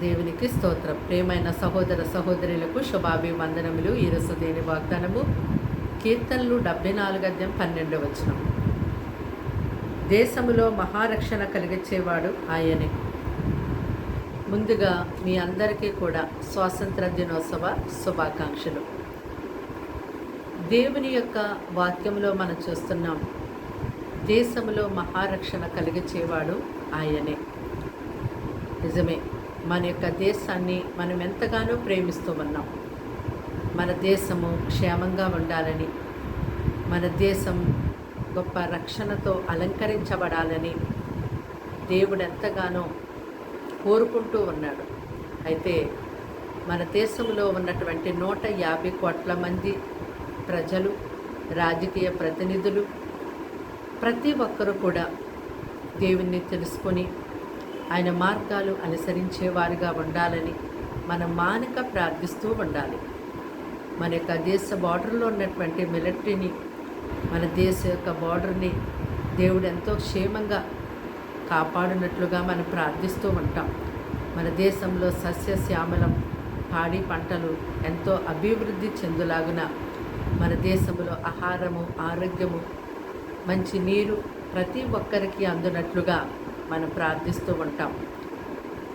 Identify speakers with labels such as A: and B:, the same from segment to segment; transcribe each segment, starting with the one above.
A: దేవునికి స్తోత్రం. ప్రియమైన సహోదర సహోదరులకు శుభాభివందనములు. ఈరోజు దేని వాగ్దానము కీర్తనలు 74:12. దేశములో మహారక్షణ కలిగించేవాడు ఆయనే. ముందుగా మీ అందరికీ కూడా స్వాతంత్ర దినోత్సవ శుభాకాంక్షలు. దేవుని యొక్క వాక్యంలో మనం చూస్తున్నాం, దేశములో మహారక్షణ కలిగించేవాడు ఆయనే. నిజమే, మన యొక్క దేశాన్ని మనం ఎంతగానో ప్రేమిస్తూ ఉన్నాం. మన దేశము క్షేమంగా ఉండాలని, మన దేశం గొప్ప రక్షణతో అలంకరించబడాలని దేవుడు ఎంతగానో కోరుకుంటూ ఉన్నాడు. అయితే మన దేశంలో ఉన్నటువంటి 150 కోట్ల మంది ప్రజలు, రాజకీయ ప్రతినిధులు, ప్రతి ఒక్కరూ కూడా దేవుణ్ణి తెలుసుకొని ఆయన మార్గాలు అనుసరించేవారుగా ఉండాలని మనం మానక ప్రార్థిస్తూ ఉండాలి. మన యొక్క దేశ బార్డర్లో ఉన్నటువంటి మిలిటరీని, మన దేశ యొక్క బార్డర్ని దేవుడు ఎంతో క్షేమంగా కాపాడినట్లుగా మనం ప్రార్థిస్తూ ఉంటాం. మన దేశంలో సస్యశ్యామలం, పాడి పంటలు ఎంతో అభివృద్ధి చెందులాగున మన దేశంలో ఆహారము, ఆరోగ్యము, మంచి నీరు ప్రతి ఒక్కరికి అందునట్లుగా మనం ప్రార్థిస్తూ ఉంటాం.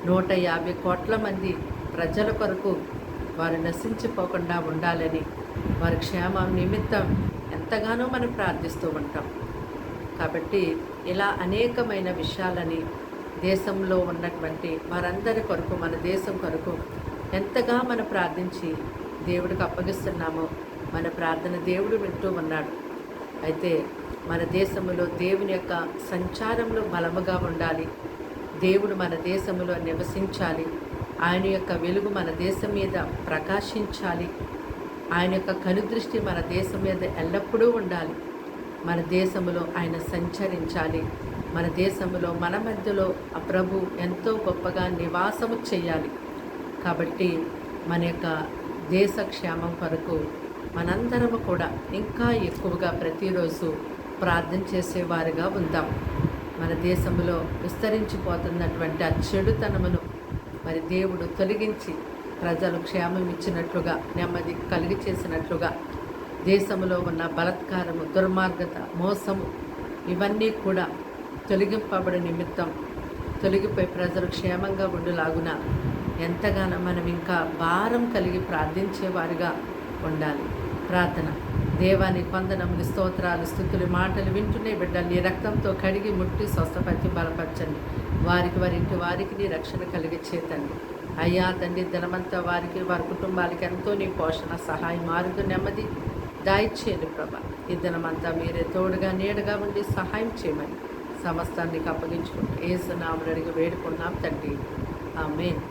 A: 150 కోట్ల మంది ప్రజల కొరకు వారు నశించిపోకుండా ఉండాలని, వారి క్షేమం నిమిత్తం ఎంతగానో మనం ప్రార్థిస్తూ ఉంటాం. కాబట్టి ఇలా అనేకమైన విషయాలని దేశంలో ఉన్నటువంటి వారందరి కొరకు, మన దేశం కొరకు ఎంతగా మనం ప్రార్థించి దేవుడికి అప్పగిస్తున్నామో మన ప్రార్థన దేవుడు వింటూ ఉన్నాడు. అయితే మన దేశంలో దేవుని యొక్క సంచారంలో బలముగా ఉండాలి. దేవుడు మన దేశంలో నివసించాలి. ఆయన యొక్క వెలుగు మన దేశం మీద ప్రకాశించాలి. ఆయన యొక్క కనుదృష్టి మన దేశం మీద ఎల్లప్పుడూ ఉండాలి. మన దేశంలో ఆయన సంచరించాలి. మన దేశంలో మన మధ్యలో ఆ ప్రభు ఎంతో గొప్పగా నివాసము చేయాలి. కాబట్టి మన యొక్క దేశ క్షేమం కొరకు మనందరము కూడా ఇంకా ఎక్కువగా ప్రతిరోజు ప్రార్థన చేసేవారుగా ఉందాం. మన దేశంలో విస్తరించిపోతున్నటువంటి ఆ చెడుతనమును మరి దేవుడు తొలగించి ప్రజలు క్షేమం ఇచ్చినట్లుగా, నెమ్మది కలిగి చేసినట్లుగా, దేశంలో ఉన్న బలాత్కారము, దుర్మార్గత, మోసము ఇవన్నీ కూడా తొలగింపబడి నిమిత్తం తొలగిపోయి ప్రజలు క్షేమంగా ఉండులాగున ఎంతగానో మనం ఇంకా భారం కలిగి ప్రార్థించేవారుగా ఉండాలి. ప్రార్థన. దేవాని వందనములు, స్తోత్రాలు, స్తుతులు, మాటలు వింటునే బిడ్డలు నీ రక్తంతో కడిగి ముట్టి స్వస్థపరిచి బలపరచండి. వారికి నీ రక్షణ కలిగి చేతండి. అయ్యా తండ్రి, దినమంతా వారికి, వారి కుటుంబాలకి ఎంతో నీ పోషణ, సహాయం, మార్గం, నెమ్మది దాయిచ్చేయండి ప్రభా. ఈ దినమంతా మీరే తోడుగా నీడగా ఉండి సహాయం చేయమని సమస్తానికి అప్పగించుకుంటూ యేసు నామమున అడిగి వేడుకున్నాం తండ్రి. ఆమేన్.